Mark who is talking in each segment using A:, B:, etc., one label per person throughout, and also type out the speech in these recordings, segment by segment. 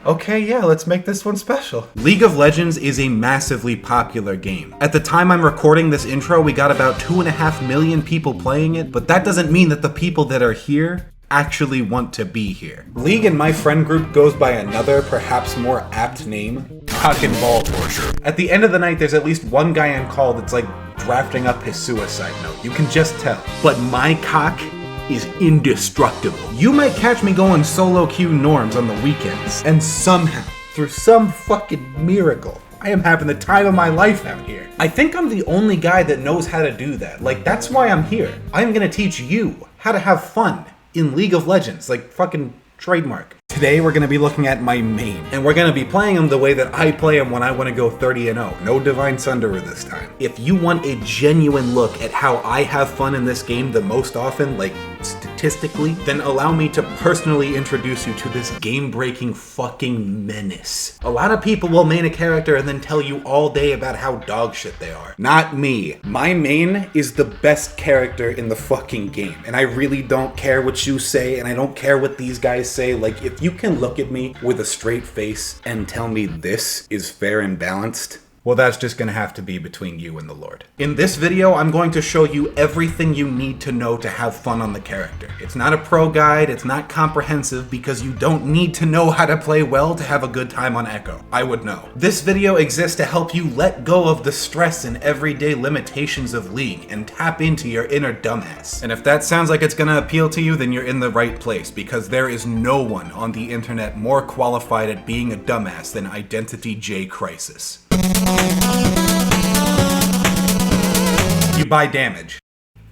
A: Okay, yeah, let's make this one special. League of Legends is a massively popular game. At the time I'm recording this intro, we got about 2.5 million people playing it, but that doesn't mean that the people that are here actually want to be here. League in my friend group goes by another, perhaps more apt name, cock and ball torture. At the end of the night, there's at least one guy on call that's like drafting up his suicide note. You can just tell. But my cock is indestructible. You might catch me going solo queue norms on the weekends, and somehow, through some fucking miracle, I am having the time of my life out here. I think I'm the only guy that knows how to do that. Like, that's why I'm here. I'm gonna teach you how to have fun in League of Legends, like fucking trademark. Today we're gonna be looking at my main, and we're gonna be playing him the way that I play him when I wanna go 30-0. No Divine Sunderer this time. If you want a genuine look at how I have fun in this game the most often, like statistically, then allow me to personally introduce you to this game-breaking fucking menace. A lot of people will main a character and then tell you all day about how dog shit they are. Not me. My main is the best character in the fucking game, and I really don't care what you say, and I don't care what these guys say. Like, if you can look at me with a straight face and tell me this is fair and balanced, well, that's just gonna have to be between you and the Lord. In this video, I'm going to show you everything you need to know to have fun on the character. It's not a pro guide, it's not comprehensive, because you don't need to know how to play well to have a good time on Ekko. I would know. This video exists to help you let go of the stress and everyday limitations of League and tap into your inner dumbass. And if that sounds like it's gonna appeal to you, then you're in the right place, because there is no one on the internet more qualified at being a dumbass than Identity J Crisis. You buy damage.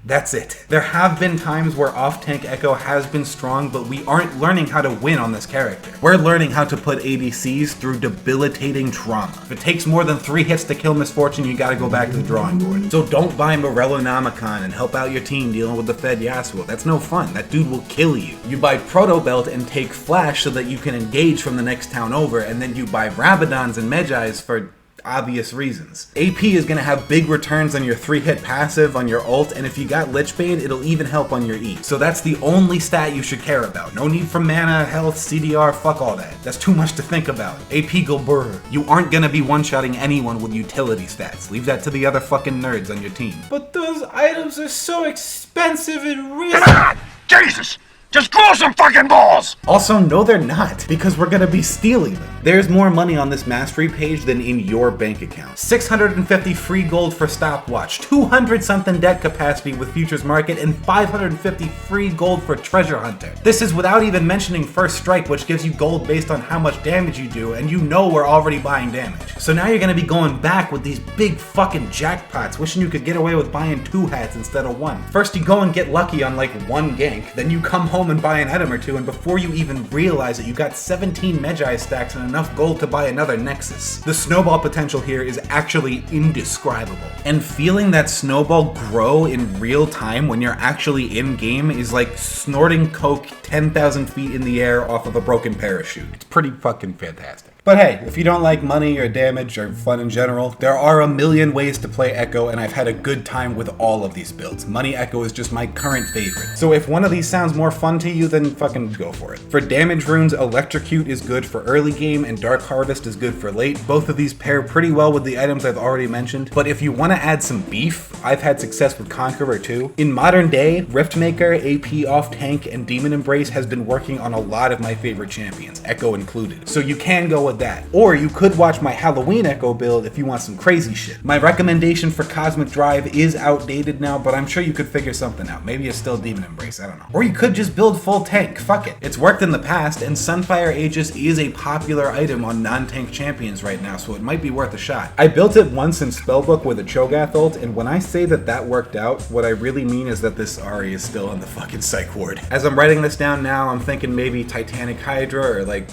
A: That's it. There have been times where off-tank Ekko has been strong, but we aren't learning how to win on this character. We're learning how to put ADCs through debilitating trauma. If it takes more than 3 hits to kill Misfortune, you gotta go back to the drawing board. So don't buy Morello Namicon and help out your team dealing with the Fed Yasuo. That's no fun. That dude will kill you. You buy Proto Belt and take Flash so that you can engage from the next town over, and then you buy Rabadons and Medjais for obvious reasons. AP is going to have big returns on your 3-hit passive, on your ult, and if you got Lichbane, it'll even help on your E. So that's the only stat you should care about. No need for mana, health, CDR, fuck all that. That's too much to think about. AP go brr. You aren't going to be one-shotting anyone with utility stats. Leave that to the other fucking nerds on your team. But those items are so expensive and risky.
B: Come on! Jesus! Just grow some fucking balls!
A: Also, no they're not, because we're gonna be stealing them. There's more money on this mastery page than in your bank account. 650 free gold for stopwatch, 200 something debt capacity with futures market, and 550 free gold for treasure hunter. This is without even mentioning first strike, which gives you gold based on how much damage you do, and you know we're already buying damage. So now you're gonna be going back with these big fucking jackpots, wishing you could get away with buying 2 hats instead of 1. First you go and get lucky on like 1 gank, then you come home and buy an item or 2, and before you even realize it, you got 17 Medjai stacks and enough gold to buy another Nexus. The snowball potential here is actually indescribable. And feeling that snowball grow in real time when you're actually in game is like snorting coke 10,000 feet in the air off of a broken parachute. It's pretty fucking fantastic. But hey, if you don't like money or damage or fun in general, there are a million ways to play Ekko, and I've had a good time with all of these builds. Money Ekko is just my current favorite. So if one of these sounds more fun to you, then fucking go for it. For damage runes, Electrocute is good for early game and Dark Harvest is good for late. Both of these pair pretty well with the items I've already mentioned. But if you want to add some beef, I've had success with Conqueror too. In modern day, Riftmaker, AP off tank, and Demon Embrace has been working on a lot of my favorite champions, Ekko included. So you can go with that. Or you could watch my Halloween Ekko build if you want some crazy shit. My recommendation for Cosmic Drive is outdated now, but I'm sure you could figure something out. Maybe it's still Demon Embrace, I don't know. Or you could just build full tank, fuck it. It's worked in the past, and Sunfire Aegis is a popular item on non-tank champions right now, so it might be worth a shot. I built it once in Spellbook with a Cho'Gath ult, and when I say that that worked out, what I really mean is that this Ahri is still on the fucking psych ward. As I'm writing this down now, I'm thinking maybe Titanic Hydra or like,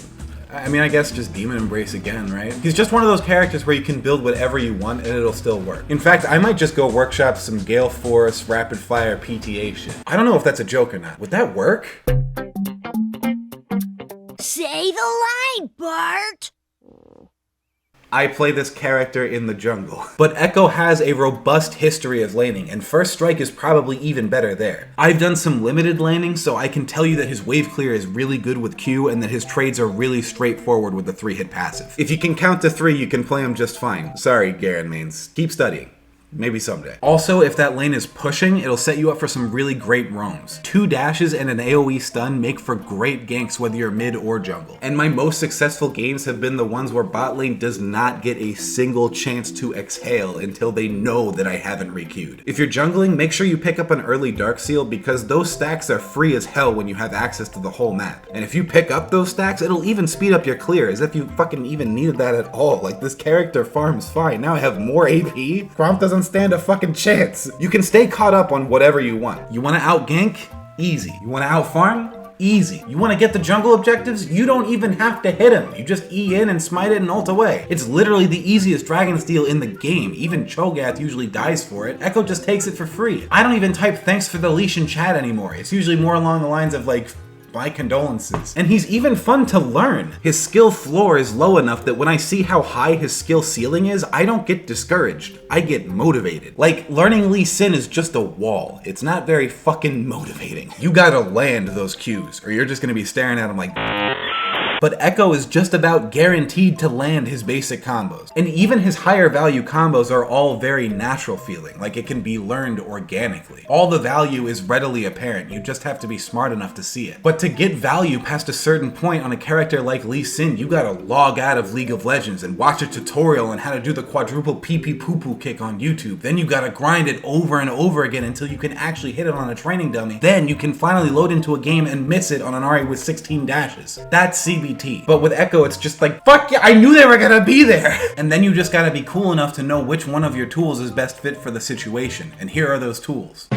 A: I mean, I guess just Demon Embrace again, right? He's just one of those characters where you can build whatever you want and it'll still work. In fact, I might just go workshop some Gale Force, Rapid Fire, PTA shit. I don't know if that's a joke or not. Would that work?
C: Say the line, Bart!
A: I play this character in the jungle. But Ekko has a robust history of laning, and First Strike is probably even better there. I've done some limited laning, so I can tell you that his wave clear is really good with Q, and that his trades are really straightforward with the 3-hit passive. If you can count to 3, you can play him just fine. Sorry, Garen mains. Keep studying. Maybe someday. Also, if that lane is pushing, it'll set you up for some really great roams. 2 dashes and an AoE stun make for great ganks whether you're mid or jungle. And my most successful games have been the ones where bot lane does not get a single chance to exhale until they know that I haven't requeued. If you're jungling, make sure you pick up an early Dark Seal because those stacks are free as hell when you have access to the whole map. And if you pick up those stacks, it'll even speed up your clear as if you fucking even needed that at all. Like, this character farms fine. Now I have more AP. Gromp doesn't stand a fucking chance. You can stay caught up on whatever you want. You want to out gank? Easy. You want to out farm? Easy. You want to get the jungle objectives? You don't even have to hit him. You just E in and smite it and ult away. It's literally the easiest dragon steal in the game. Even Cho'Gath usually dies for it. Ekko just takes it for free. I don't even type thanks for the leash in chat anymore. It's usually more along the lines of like, my condolences. And he's even fun to learn. His skill floor is low enough that when I see how high his skill ceiling is, I don't get discouraged. I get motivated. Like, learning Lee Sin is just a wall. It's not very fucking motivating. You gotta land those Qs, or you're just gonna be staring at them like... But Ekko is just about guaranteed to land his basic combos. And even his higher value combos are all very natural feeling, like it can be learned organically. All the value is readily apparent, you just have to be smart enough to see it. But to get value past a certain point on a character like Lee Sin, you gotta log out of League of Legends and watch a tutorial on how to do the quadruple pee-pee poo-poo kick on YouTube. Then you gotta grind it over and over again until you can actually hit it on a training dummy. Then you can finally load into a game and miss it on an Ahri with 16 dashes. That's CBT. But with Ekko, it's just like, fuck yeah, I knew they were gonna be there! And then you just gotta be cool enough to know which one of your tools is best fit for the situation. And here are those tools.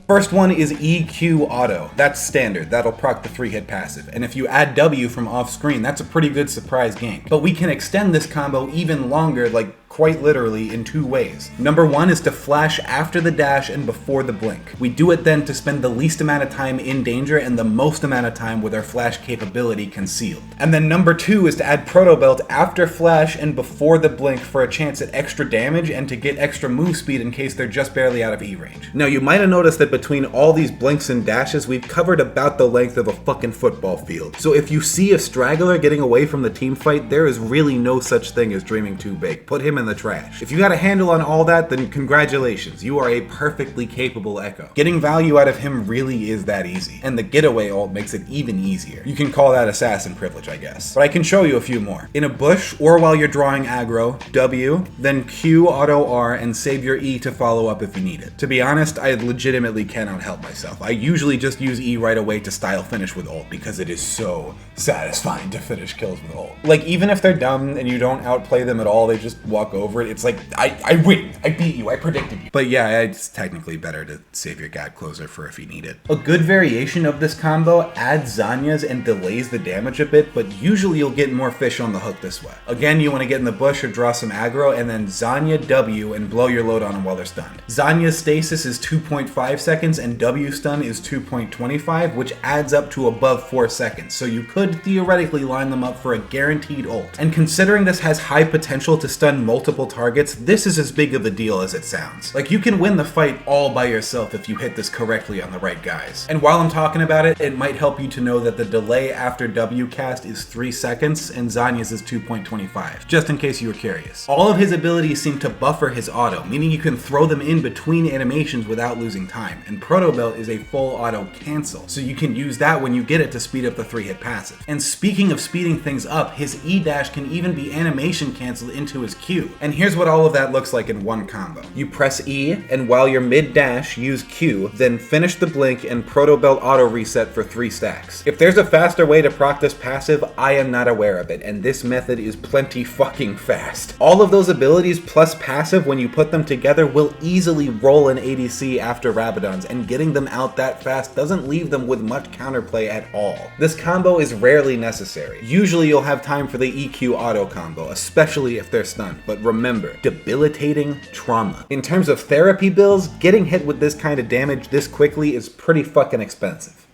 A: First one is EQ Auto. That's standard. That'll proc the 3-hit passive. And if you add W from off screen, that's a pretty good surprise gank. But we can extend this combo even longer, like quite literally in 2 ways. Number 1 is to flash after the dash and before the blink. We do it then to spend the least amount of time in danger and the most amount of time with our flash capability concealed. And then number 2 is to add Proto Belt after flash and before the blink for a chance at extra damage and to get extra move speed in case they're just barely out of E range. Now you might have noticed that between all these blinks and dashes, we've covered about the length of a fucking football field. So if you see a straggler getting away from the team fight, there is really no such thing as dreaming too big. Put him in the trash. If you got a handle on all that, then congratulations, you are a perfectly capable Ekko. Getting value out of him really is that easy, and the getaway ult makes it even easier. You can call that assassin privilege, I guess. But I can show you a few more. In a bush, or while you're drawing aggro, W, then Q, auto R, and save your E to follow up if you need it. To be honest, I legitimately cannot help myself. I usually just use E right away to style finish with ult, because it is so satisfying to finish kills with ult. Like, even if they're dumb and you don't outplay them at all, they just walk over it, it's like, I win, I beat you, I predicted you. But yeah, it's technically better to save your gap closer for if you need it. A good variation of this combo adds Zanya's and delays the damage a bit, but usually you'll get more fish on the hook this way. Again, you want to get in the bush or draw some aggro, and then Zanya W and blow your load on them while they're stunned. Zanya's stasis is 2.5 seconds and W stun is 2.25, which adds up to above 4 seconds, so you could theoretically line them up for a guaranteed ult. And considering this has high potential to stun multiple targets, this is as big of a deal as it sounds. Like, you can win the fight all by yourself if you hit this correctly on the right guys. And while I'm talking about it, it might help you to know that the delay after W cast is 3 seconds and Zanya's is 2.25, just in case you were curious. All of his abilities seem to buffer his auto, meaning you can throw them in between animations without losing time, and Proto Belt is a full auto cancel, so you can use that when you get it to speed up the 3-hit passive. And speaking of speeding things up, his E dash can even be animation canceled into his Q. And here's what all of that looks like in one combo. You press E, and while you're mid-dash, use Q, then finish the blink and Proto Belt auto reset for 3 stacks. If there's a faster way to proc this passive, I am not aware of it, and this method is plenty fucking fast. All of those abilities plus passive, when you put them together, will easily roll an ADC after Rabadons, and getting them out that fast doesn't leave them with much counterplay at all. This combo is rarely necessary. Usually you'll have time for the EQ auto combo, especially if they're stunned, but remember, debilitating trauma. In terms of therapy bills, getting hit with this kind of damage this quickly is pretty fucking expensive.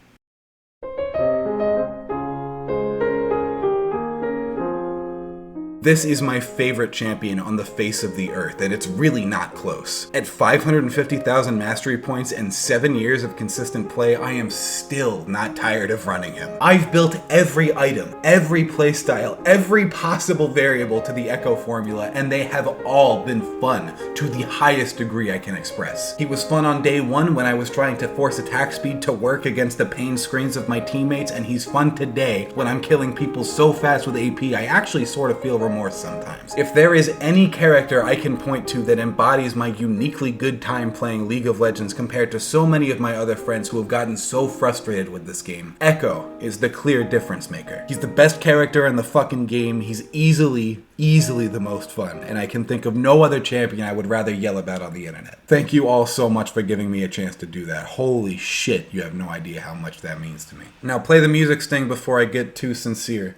A: This is my favorite champion on the face of the earth, and it's really not close. At 550,000 mastery points and 7 years of consistent play, I am still not tired of running him. I've built every item, every playstyle, every possible variable to the Ekko formula, and they have all been fun to the highest degree I can express. He was fun on day one when I was trying to force attack speed to work against the pain screens of my teammates, and he's fun today when I'm killing people so fast with AP I actually sort of feel remorse sometimes. If there is any character I can point to that embodies my uniquely good time playing League of Legends compared to so many of my other friends who have gotten so frustrated with this game, Ekko is the clear difference maker. He's the best character in the fucking game. He's easily the most fun, and I can think of no other champion I would rather yell about on the internet. Thank you all so much for giving me a chance to do that. Holy shit, you have no idea how much that means to me. Now play the music sting before I get too sincere.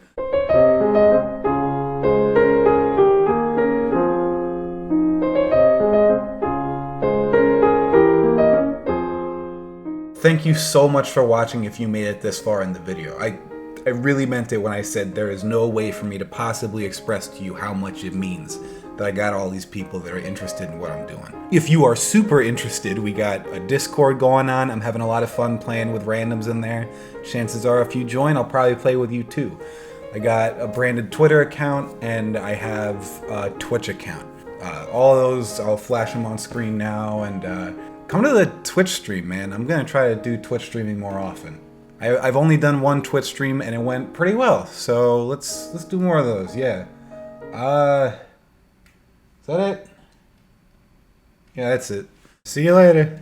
A: Thank you so much for watching if you made it this far in the video. I really meant it when I said there is no way for me to possibly express to you how much it means that I got all these people that are interested in what I'm doing. If you are super interested, we got a Discord going on. I'm having a lot of fun playing with randoms in there. Chances are if you join, I'll probably play with you too. I got a branded Twitter account and I have a Twitch account. All those, I'll flash them on screen now, and come to the Twitch stream, man. I'm gonna try to do Twitch streaming more often. I've only done one Twitch stream and it went pretty well, so let's do more of those. Yeah. Is that it? Yeah, that's it. See you later.